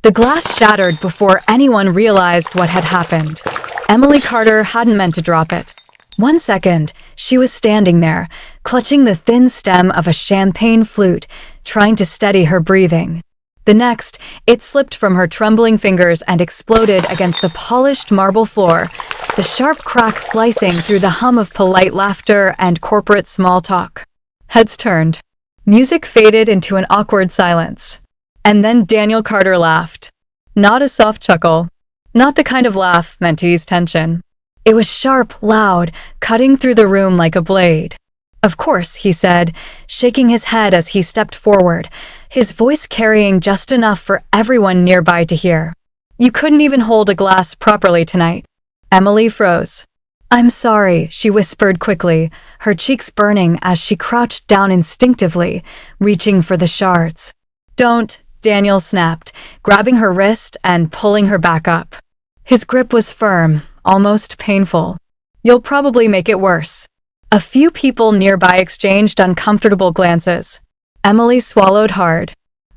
The glass shattered before anyone realized what had happened. Emily Carter hadn't meant to drop it. 1 second, she was standing there, clutching the thin stem of a champagne flute, trying to steady her breathing. The next, it slipped from her trembling fingers and exploded against the polished marble floor, the sharp crack slicing through the hum of polite laughter and corporate small talk. Heads turned. Music faded into an awkward silence. And then Daniel Carter laughed. Not a soft chuckle. Not the kind of laugh meant to ease tension. It was sharp, loud, cutting through the room like a blade. "Of course," he said, shaking his head as he stepped forward, his voice carrying just enough for everyone nearby to hear. "You couldn't even hold a glass properly tonight." Emily froze. "I'm sorry," she whispered quickly, her cheeks burning as she crouched down instinctively, reaching for the shards. "Don't," Daniel snapped, grabbing her wrist and pulling her back up. His grip was firm, almost painful. "You'll probably make it worse." A few people nearby exchanged uncomfortable glances. Emily swallowed hard.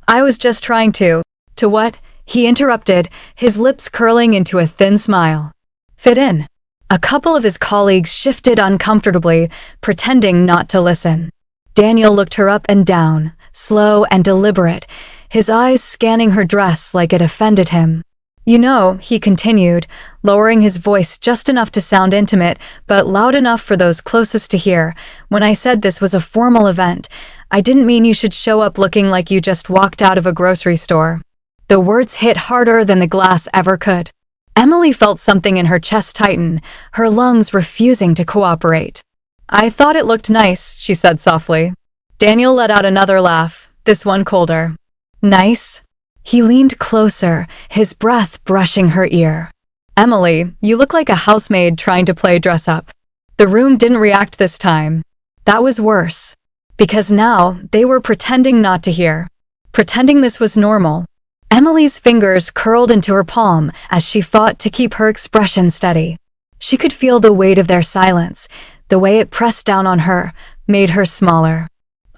"I was just trying to." "To what?" he interrupted, his lips curling into a thin smile. "Fit in." A couple of his colleagues shifted uncomfortably, pretending not to listen. Daniel looked her up and down, slow and deliberate, his eyes scanning her dress like it offended him. "You know," he continued, lowering his voice just enough to sound intimate, but loud enough for those closest to hear, "when I said this was a formal event, I didn't mean you should show up looking like you just walked out of a grocery store." The words hit harder than the glass ever could. Emily felt something in her chest tighten, her lungs refusing to cooperate. "I thought it looked nice," she said softly. Daniel let out another laugh, this one colder. "Nice?" He leaned closer, his breath brushing her ear. "Emily, you look like a housemaid trying to play dress-up." The room didn't react this time. That was worse. Because now, they were pretending not to hear. Pretending this was normal. Emily's fingers curled into her palm as she fought to keep her expression steady. She could feel the weight of their silence, the way it pressed down on her, made her smaller.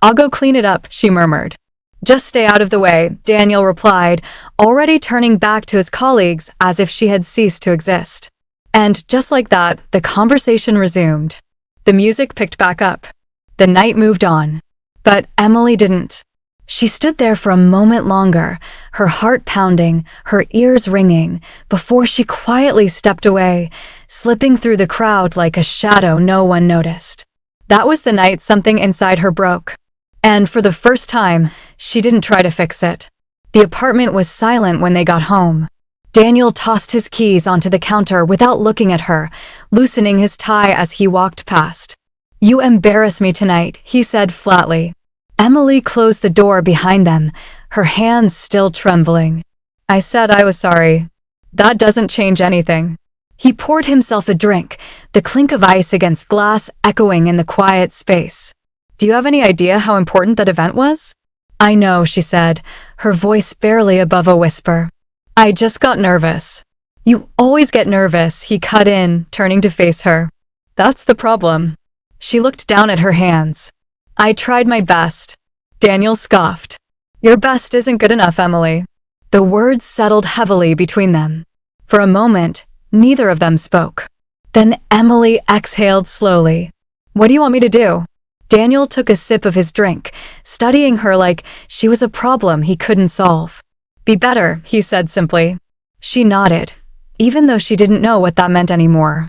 "I'll go clean it up," she murmured. "Just stay out of the way," Daniel replied, already turning back to his colleagues as if she had ceased to exist. And just like that, the conversation resumed. The music picked back up. The night moved on. But Emily didn't. She stood there for a moment longer, her heart pounding, her ears ringing, before she quietly stepped away, slipping through the crowd like a shadow no one noticed. That was the night something inside her broke. And for the first time, she didn't try to fix it. The apartment was silent when they got home. Daniel tossed his keys onto the counter without looking at her, loosening his tie as he walked past. "You embarrass me tonight," he said flatly. Emily closed the door behind them, her hands still trembling. "I said I was sorry. That doesn't change anything." He poured himself a drink, the clink of ice against glass echoing in the quiet space. "Do you have any idea how important that event was?" "I know," she said, her voice barely above a whisper. "I just got nervous." "You always get nervous," he cut in, turning to face her. "That's the problem." She looked down at her hands. "I tried my best." Daniel scoffed. "Your best isn't good enough, Emily." The words settled heavily between them. For a moment, neither of them spoke. Then Emily exhaled slowly. "What do you want me to do?" Daniel took a sip of his drink, studying her like she was a problem he couldn't solve. "Be better," he said simply. She nodded, even though she didn't know what that meant anymore.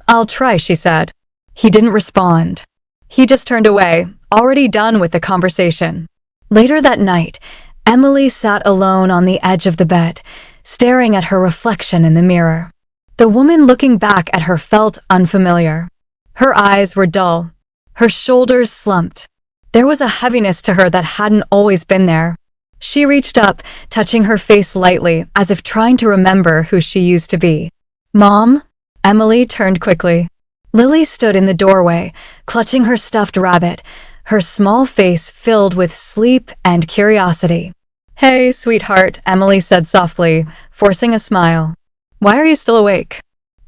"I'll try," she said. He didn't respond. He just turned away, already done with the conversation. Later that night, Emily sat alone on the edge of the bed, staring at her reflection in the mirror. The woman looking back at her felt unfamiliar. Her eyes were dull. Her shoulders slumped. There was a heaviness to her that hadn't always been there. She reached up, touching her face lightly, as if trying to remember who she used to be. "Mom?" Emily turned quickly. Lily stood in the doorway, clutching her stuffed rabbit, her small face filled with sleep and curiosity. "Hey, sweetheart," Emily said softly, forcing a smile. "Why are you still awake?"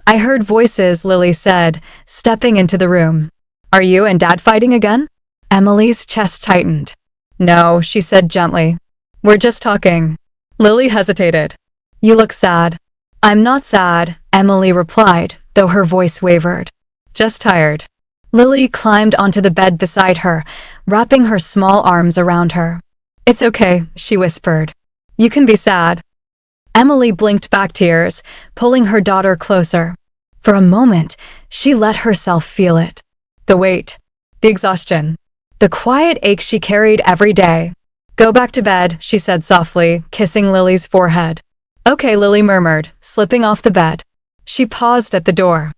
"I heard voices," Lily said, stepping into the room. "Are you and Dad fighting again?" Emily's chest tightened. "No," she said gently. "We're just talking." Lily hesitated. You look sad. I'm not sad, Emily replied, though her voice wavered. Just tired. Lily climbed onto the bed beside her, wrapping her small arms around her. It's okay, she whispered. You can be sad. Emily blinked back tears, pulling her daughter closer. For a moment, she let herself feel it. The weight, the exhaustion, the quiet ache she carried every day. Go back to bed, she said softly, kissing Lily's forehead. Okay, Lily murmured, slipping off the bed. She paused at the door.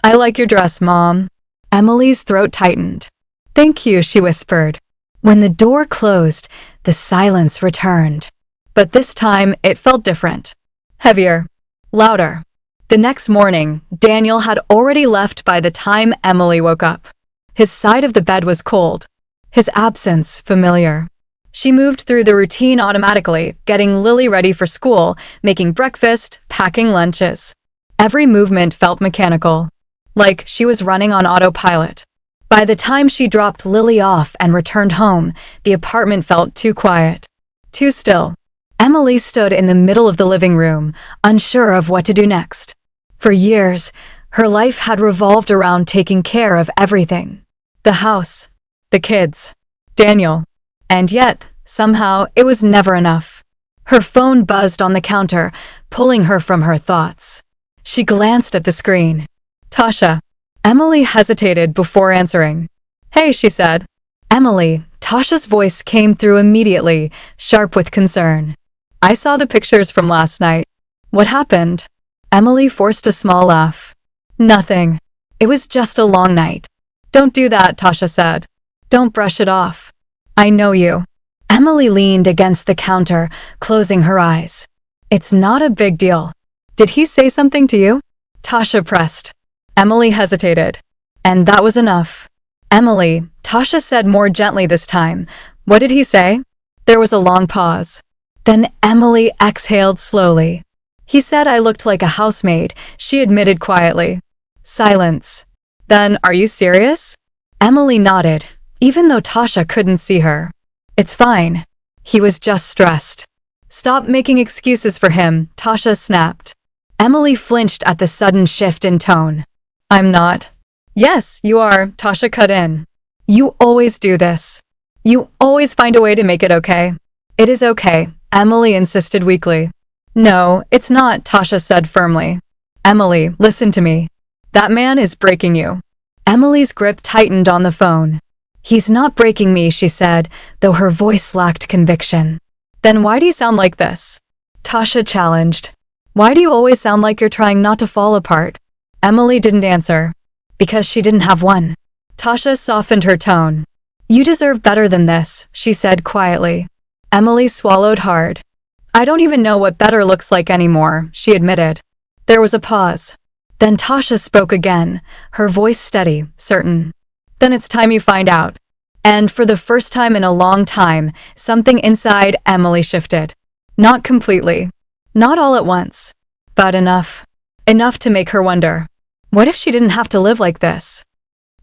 I like your dress, Mom. Emily's throat tightened. Thank you, she whispered. When the door closed, the silence returned. But this time, it felt different. Heavier. Louder. The next morning, Daniel had already left by the time Emily woke up. His side of the bed was cold. His absence familiar. She moved through the routine automatically, getting Lily ready for school, making breakfast, packing lunches. Every movement felt mechanical, like she was running on autopilot. By the time she dropped Lily off and returned home, the apartment felt too quiet, too still. Emily stood in the middle of the living room, unsure of what to do next. For years, her life had revolved around taking care of everything. The house, the kids, Daniel. And yet, somehow, it was never enough. Her phone buzzed on the counter, pulling her from her thoughts. She glanced at the screen. Tasha. Emily hesitated before answering. Hey, she said. Emily, Tasha's voice came through immediately, sharp with concern. I saw the pictures from last night. What happened? Emily forced a small laugh. Nothing. It was just a long night. Don't do that, Tasha said. Don't brush it off. I know you. Emily leaned against the counter, closing her eyes. It's not a big deal. Did he say something to you? Tasha pressed. Emily hesitated. And that was enough. Emily, Tasha said more gently this time. What did he say? There was a long pause. Then Emily exhaled slowly. He said I looked like a housemaid, she admitted quietly. Silence. Then, are you serious? Emily nodded, even though Tasha couldn't see her. It's fine. He was just stressed. Stop making excuses for him, Tasha snapped. Emily flinched at the sudden shift in tone. I'm not. Yes, you are, Tasha cut in. You always do this. You always find a way to make it okay. It is okay, Emily insisted weakly. No, it's not, Tasha said firmly. Emily, listen to me. That man is breaking you. Emily's grip tightened on the phone. He's not breaking me, she said, though her voice lacked conviction. Then why do you sound like this? Tasha challenged. Why do you always sound like you're trying not to fall apart? Emily didn't answer. Because she didn't have one. Tasha softened her tone. You deserve better than this, she said quietly. Emily swallowed hard. I don't even know what better looks like anymore, she admitted. There was a pause. Then Tasha spoke again, her voice steady, certain. Then it's time you find out. And for the first time in a long time, something inside Emily shifted. Not completely. Not all at once. But enough. Enough to make her wonder. What if she didn't have to live like this?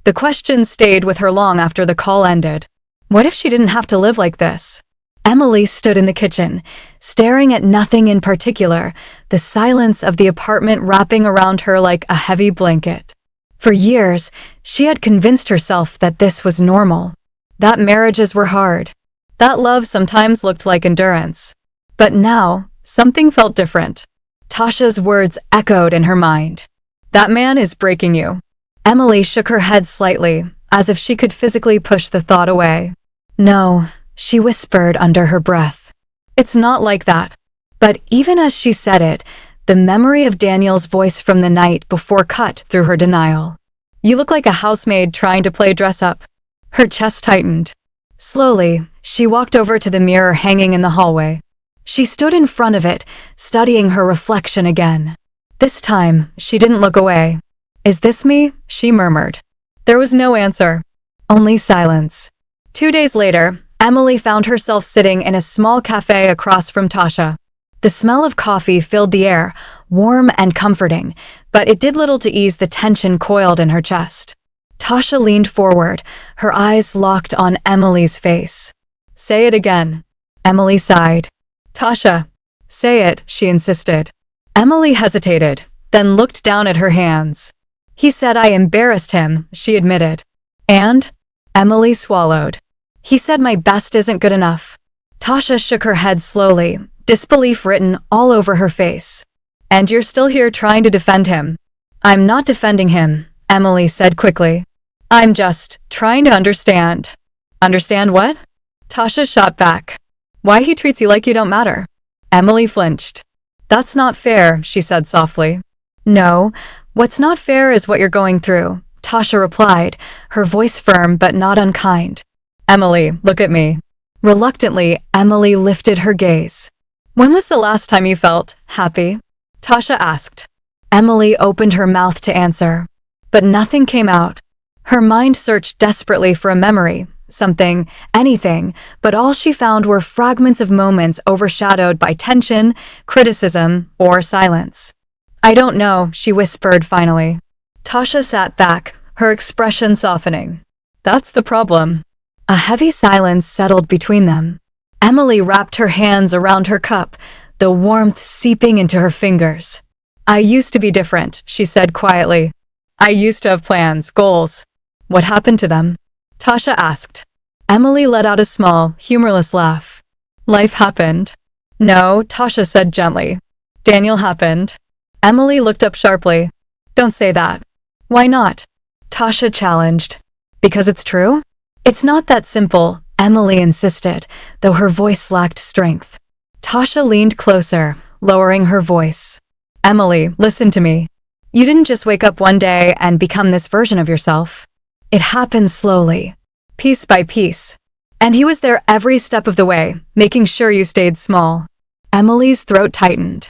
The question stayed with her long after the call ended. What if she didn't have to live like this? Emily stood in the kitchen, staring at nothing in particular, the silence of the apartment wrapping around her like a heavy blanket. For years, she had convinced herself that this was normal, that marriages were hard, that love sometimes looked like endurance. But now, something felt different. Tasha's words echoed in her mind. That man is breaking you. Emily shook her head slightly, as if she could physically push the thought away. No, she whispered under her breath. It's not like that. But even as she said it, the memory of Daniel's voice from the night before cut through her denial. You look like a housemaid trying to play dress-up. Her chest tightened. Slowly, she walked over to the mirror hanging in the hallway. She stood in front of it, studying her reflection again. This time, she didn't look away. Is this me? She murmured. There was no answer. Only silence. 2 days later, Emily found herself sitting in a small cafe across from Tasha. The smell of coffee filled the air, warm and comforting, but it did little to ease the tension coiled in her chest. Tasha leaned forward, her eyes locked on Emily's face. Say it again. Emily sighed. Tasha. Say it, she insisted. Emily hesitated, then looked down at her hands. He said I embarrassed him, she admitted. And? Emily swallowed. He said my best isn't good enough. Tasha shook her head slowly, disbelief written all over her face. And you're still here trying to defend him. I'm not defending him, Emily said quickly. I'm just trying to understand. Understand what? Tasha shot back. Why he treats you like you don't matter. Emily flinched. That's not fair, she said softly. No, what's not fair is what you're going through, Tasha replied, her voice firm but not unkind. Emily, look at me. Reluctantly, Emily lifted her gaze. When was the last time you felt happy? Tasha asked. Emily opened her mouth to answer, but nothing came out. Her mind searched desperately for a memory, something, anything, but all she found were fragments of moments overshadowed by tension, criticism, or silence. I don't know, she whispered finally. Tasha sat back, her expression softening. That's the problem. A heavy silence settled between them. Emily wrapped her hands around her cup, the warmth seeping into her fingers. I used to be different, she said quietly. I used to have plans, goals. What happened to them? Tasha asked. Emily let out a small, humorless laugh. Life happened. No, Tasha said gently. Daniel happened. Emily looked up sharply. Don't say that. Why not? Tasha challenged. Because it's true? It's not that simple, Emily insisted, though her voice lacked strength. Tasha leaned closer, lowering her voice. Emily, listen to me. You didn't just wake up one day and become this version of yourself. It happened slowly, piece by piece. And he was there every step of the way, making sure you stayed small. Emily's throat tightened.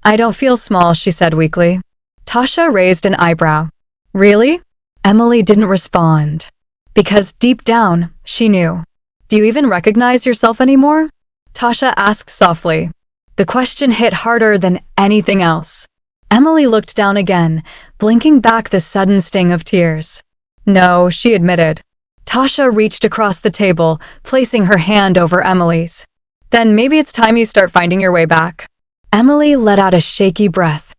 I don't feel small, she said weakly. Tasha raised an eyebrow. Really? Emily didn't respond. Because deep down, she knew. Do you even recognize yourself anymore? Tasha asked softly. The question hit harder than anything else. Emily looked down again, blinking back the sudden sting of tears. No, she admitted. Tasha reached across the table, placing her hand over Emily's. Then maybe it's time you start finding your way back. Emily let out a shaky breath.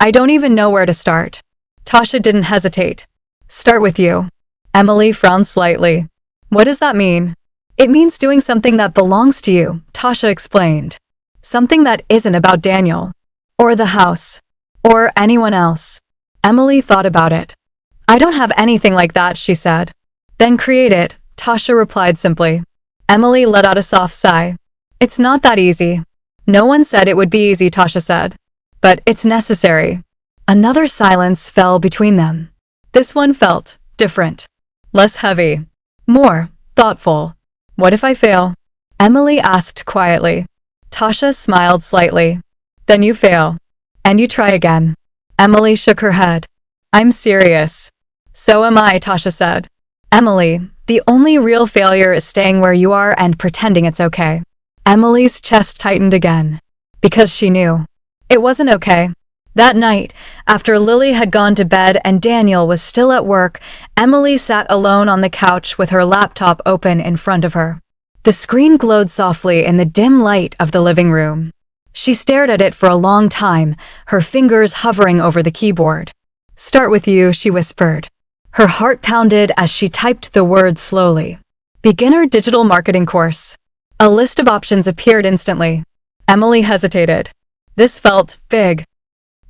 I don't even know where to start. Tasha didn't hesitate. Start with you. Emily frowned slightly. What does that mean? It means doing something that belongs to you, Tasha explained. Something that isn't about Daniel. Or the house. Or anyone else. Emily thought about it. I don't have anything like that, she said. Then create it, Tasha replied simply. Emily let out a soft sigh. It's not that easy. No one said it would be easy, Tasha said. But it's necessary. Another silence fell between them. This one felt different. Less heavy. More thoughtful. What if I fail? Emily asked quietly. Tasha smiled slightly. Then you fail. And you try again. Emily shook her head. I'm serious. So am I, Tasha said. Emily, the only real failure is staying where you are and pretending it's okay. Emily's chest tightened again. Because she knew. It wasn't okay. That night, after Lily had gone to bed and Daniel was still at work, Emily sat alone on the couch with her laptop open in front of her. The screen glowed softly in the dim light of the living room. She stared at it for a long time, her fingers hovering over the keyboard. Start with you, she whispered. Her heart pounded as she typed the words slowly. Beginner digital marketing course. A list of options appeared instantly. Emily hesitated. This felt big.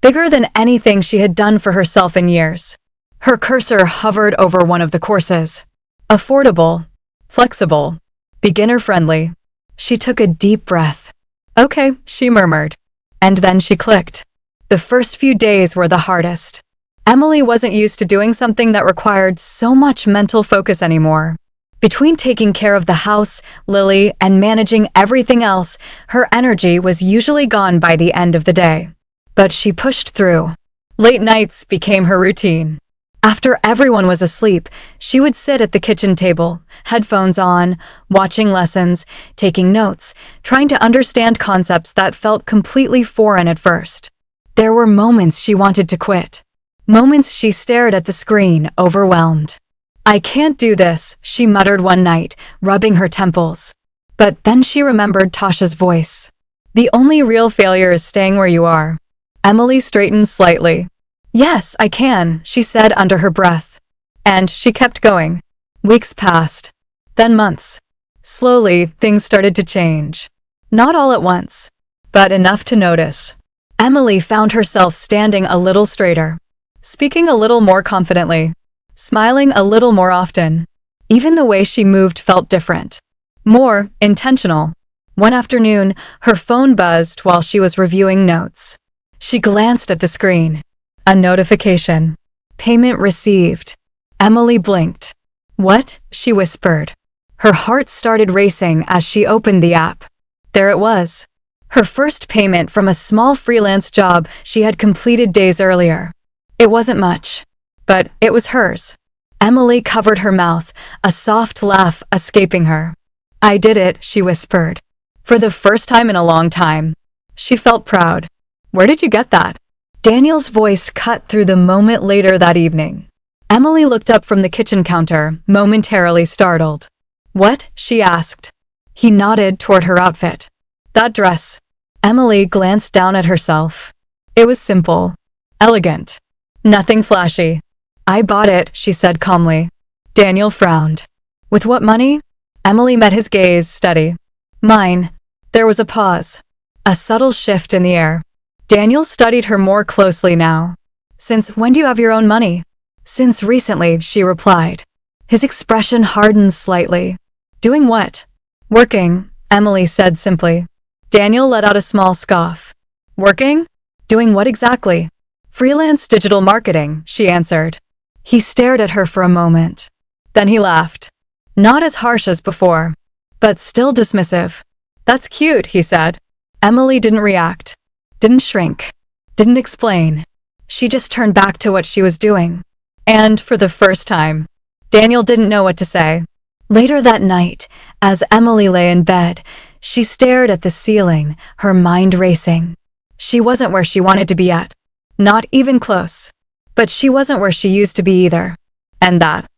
Bigger than anything she had done for herself in years. Her cursor hovered over one of the courses. Affordable. Flexible. Beginner-friendly. She took a deep breath. Okay, she murmured. And then she clicked. The first few days were the hardest. Emily wasn't used to doing something that required so much mental focus anymore. Between taking care of the house, Lily, and managing everything else, her energy was usually gone by the end of the day. But she pushed through. Late nights became her routine. After everyone was asleep, she would sit at the kitchen table, headphones on, watching lessons, taking notes, trying to understand concepts that felt completely foreign at first. There were moments she wanted to quit. Moments she stared at the screen, overwhelmed. I can't do this, she muttered one night, rubbing her temples. But then she remembered Tasha's voice. The only real failure is staying where you are. Emily straightened slightly. Yes, I can, she said under her breath. And she kept going. Weeks passed. Then months. Slowly, things started to change. Not all at once, but enough to notice. Emily found herself standing a little straighter, speaking a little more confidently, smiling a little more often. Even the way she moved felt different, more intentional. One afternoon, her phone buzzed while she was reviewing notes. She glanced at the screen. A notification. Payment received. Emily blinked. What? She whispered. Her heart started racing as she opened the app. There it was. Her first payment from a small freelance job she had completed days earlier. It wasn't much, but it was hers. Emily covered her mouth, a soft laugh escaping her. I did it, she whispered. For the first time in a long time. She felt proud. Where did you get that? Daniel's voice cut through the moment later that evening. Emily looked up from the kitchen counter, momentarily startled. What? She asked. He nodded toward her outfit. That dress. Emily glanced down at herself. It was simple. Elegant. Nothing flashy. I bought it, she said calmly. Daniel frowned. With what money? Emily met his gaze steady. Mine. There was a pause. A subtle shift in the air. Daniel studied her more closely now. Since when do you have your own money? Since recently, she replied. His expression hardened slightly. Doing what? Working, Emily said simply. Daniel let out a small scoff. Working? Doing what exactly? Freelance digital marketing, she answered. He stared at her for a moment. Then he laughed. Not as harsh as before, but still dismissive. That's cute, he said. Emily didn't react. Didn't shrink. Didn't explain. She just turned back to what she was doing. And, for the first time, Daniel didn't know what to say. Later that night, as Emily lay in bed, she stared at the ceiling, her mind racing. She wasn't where she wanted to be yet. Not even close. But she wasn't where she used to be either. And that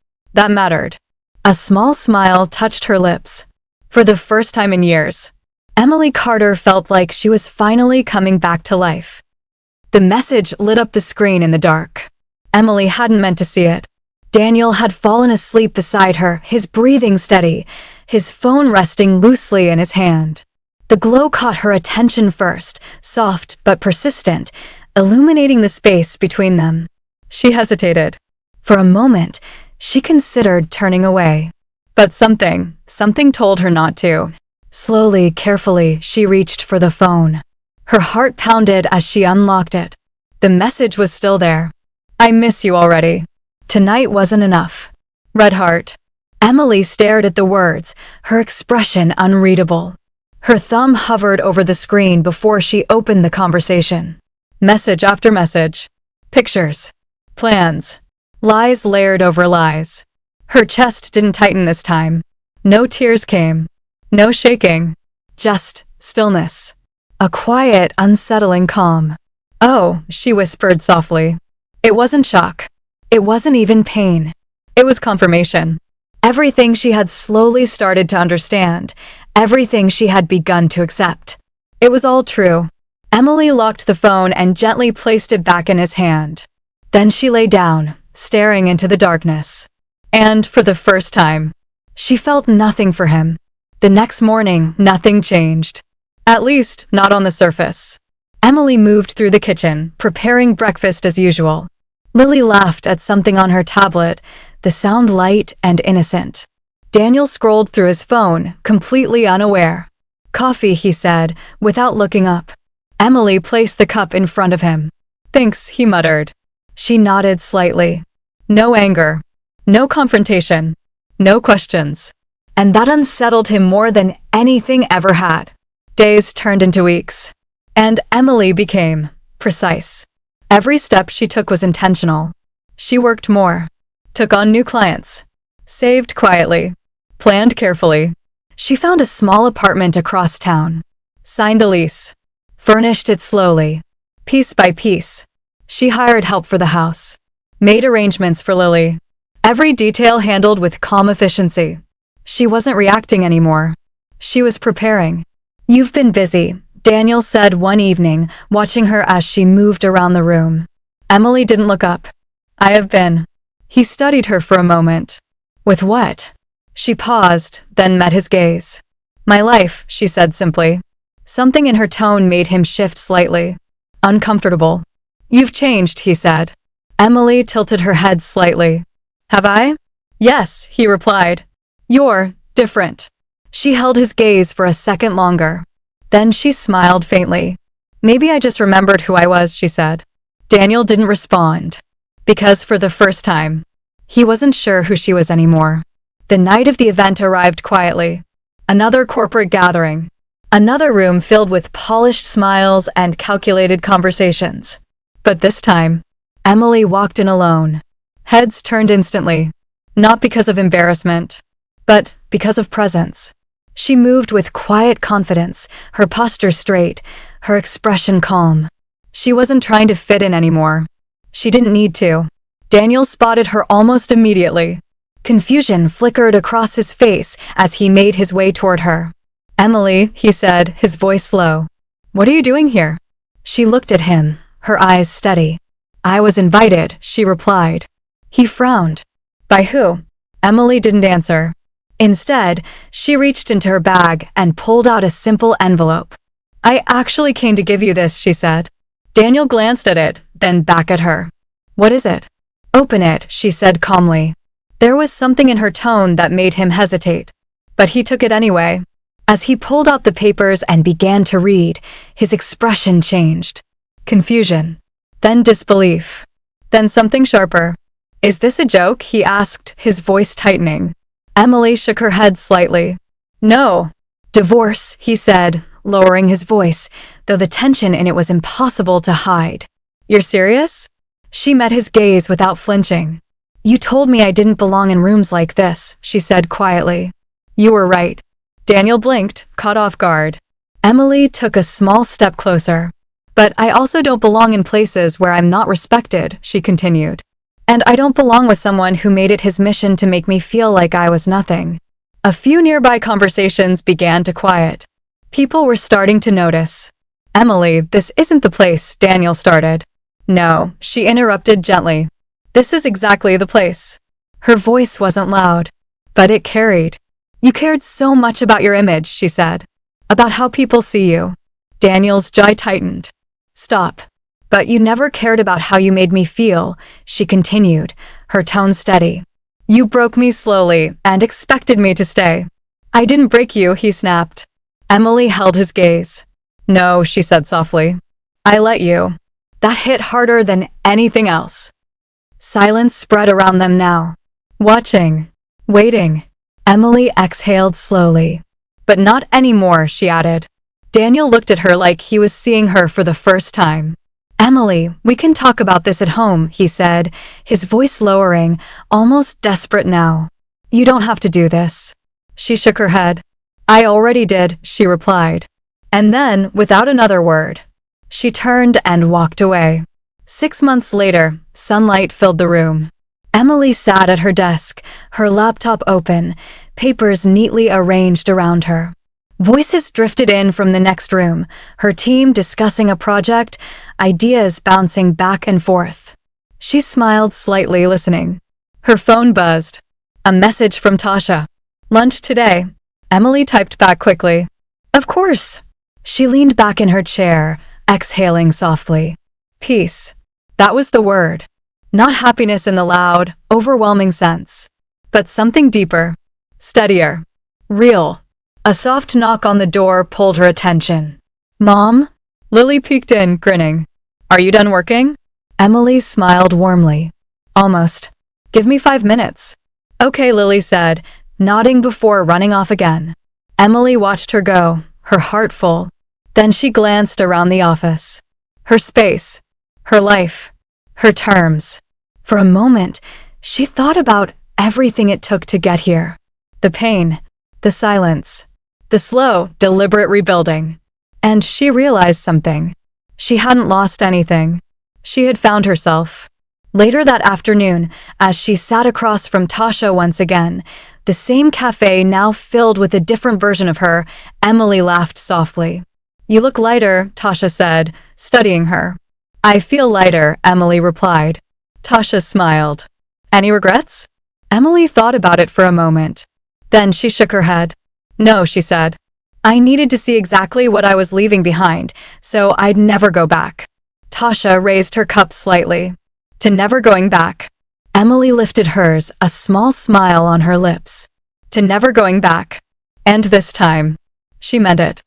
mattered. A small smile touched her lips. For the first time in years, Emily Carter felt like she was finally coming back to life. The message lit up the screen in the dark. Emily hadn't meant to see it. Daniel had fallen asleep beside her, his breathing steady, his phone resting loosely in his hand. The glow caught her attention first, soft but persistent, illuminating the space between them. She hesitated. For a moment, she considered turning away. But something told her not to. Slowly, carefully, she reached for the phone. Her heart pounded as she unlocked it. The message was still there. I miss you already. Tonight wasn't enough. Red heart. Emily stared at the words, her expression unreadable. Her thumb hovered over the screen before she opened the conversation. Message after message. Pictures. Plans. Lies layered over lies. Her chest didn't tighten this time. No tears came. No shaking. Just stillness. A quiet, unsettling calm. Oh, she whispered softly. It wasn't shock. It wasn't even pain. It was confirmation. Everything she had slowly started to understand. Everything she had begun to accept. It was all true. Emily locked the phone and gently placed it back in his hand. Then she lay down, staring into the darkness. And, for the first time, she felt nothing for him. The next morning, nothing changed. At least, not on the surface. Emily moved through the kitchen, preparing breakfast as usual. Lily laughed at something on her tablet, the sound light and innocent. Daniel scrolled through his phone, completely unaware. Coffee, he said, without looking up. Emily placed the cup in front of him. Thanks, he muttered. She nodded slightly. No anger. No confrontation. No questions. And that unsettled him more than anything ever had. Days turned into weeks. And Emily became precise. Every step she took was intentional. She worked more. Took on new clients. Saved quietly. Planned carefully. She found a small apartment across town. Signed the lease. Furnished it slowly. Piece by piece. She hired help for the house. Made arrangements for Lily. Every detail handled with calm efficiency. She wasn't reacting anymore. She was preparing. You've been busy, Daniel said one evening, watching her as she moved around the room. Emily didn't look up. I have been. He studied her for a moment. With what? She paused, then met his gaze. My life, she said simply. Something in her tone made him shift slightly. Uncomfortable. You've changed, he said. Emily tilted her head slightly. Have I? Yes, he replied. You're different. She held his gaze for a second longer. Then she smiled faintly. Maybe I just remembered who I was, she said. Daniel didn't respond. Because for the first time, he wasn't sure who she was anymore. The night of the event arrived quietly. Another corporate gathering. Another room filled with polished smiles and calculated conversations. But this time, Emily walked in alone. Heads turned instantly. Not because of embarrassment, but because of presence. She moved with quiet confidence, her posture straight, her expression calm. She wasn't trying to fit in anymore. She didn't need to. Daniel spotted her almost immediately. Confusion flickered across his face as he made his way toward her. Emily, he said, his voice low. What are you doing here? She looked at him, her eyes steady. I was invited, she replied. He frowned. By who? Emily didn't answer. Instead, she reached into her bag and pulled out a simple envelope. I actually came to give you this, she said. Daniel glanced at it, then back at her. What is it? Open it, she said calmly. There was something in her tone that made him hesitate. But he took it anyway. As he pulled out the papers and began to read, his expression changed. Confusion. Then disbelief. Then something sharper. Is this a joke? He asked, his voice tightening. Emily shook her head slightly. No. Divorce, he said, lowering his voice, though the tension in it was impossible to hide. You're serious? She met his gaze without flinching. You told me I didn't belong in rooms like this, she said quietly. You were right. Daniel blinked, caught off guard. Emily took a small step closer. But I also don't belong in places where I'm not respected, she continued. And I don't belong with someone who made it his mission to make me feel like I was nothing. A few nearby conversations began to quiet. People were starting to notice. Emily, this isn't the place, Daniel started. No, she interrupted gently. This is exactly the place. Her voice wasn't loud, but it carried. You cared so much about your image, she said. About how people see you. Daniel's jaw tightened. Stop. But you never cared about how you made me feel, she continued, her tone steady. You broke me slowly and expected me to stay. I didn't break you, he snapped. Emily held his gaze. No, she said softly. I let you. That hit harder than anything else. Silence spread around them now. Watching. Waiting. Emily exhaled slowly. But not anymore, she added. Daniel looked at her like he was seeing her for the first time. Emily, we can talk about this at home, he said, his voice lowering, almost desperate now. You don't have to do this. She shook her head. I already did, she replied. And then, without another word, she turned and walked away. 6 months later, sunlight filled the room. Emily sat at her desk, her laptop open, papers neatly arranged around her. Voices drifted in from the next room, her team discussing a project, ideas bouncing back and forth. She smiled slightly, listening. Her phone buzzed. A message from Tasha. Lunch today. Emily typed back quickly. Of course. She leaned back in her chair, exhaling softly. Peace. That was the word. Not happiness in the loud, overwhelming sense, but something deeper, steadier, real. A soft knock on the door pulled her attention. Mom? Lily peeked in, grinning. Are you done working? Emily smiled warmly. Almost. Give me 5 minutes. Okay, Lily said, nodding before running off again. Emily watched her go, her heart full. Then she glanced around the office. Her space, her life, her terms. For a moment, she thought about everything it took to get here. The pain, the silence, the slow, deliberate rebuilding. And she realized something. She hadn't lost anything. She had found herself. Later that afternoon, as she sat across from Tasha once again, the same cafe now filled with a different version of her, Emily laughed softly. You look lighter, Tasha said, studying her. I feel lighter, Emily replied. Tasha smiled. Any regrets? Emily thought about it for a moment. Then she shook her head. No, she said. I needed to see exactly what I was leaving behind, so I'd never go back. Tasha raised her cup slightly. To never going back. Emily lifted hers, a small smile on her lips. To never going back. And this time, she meant it.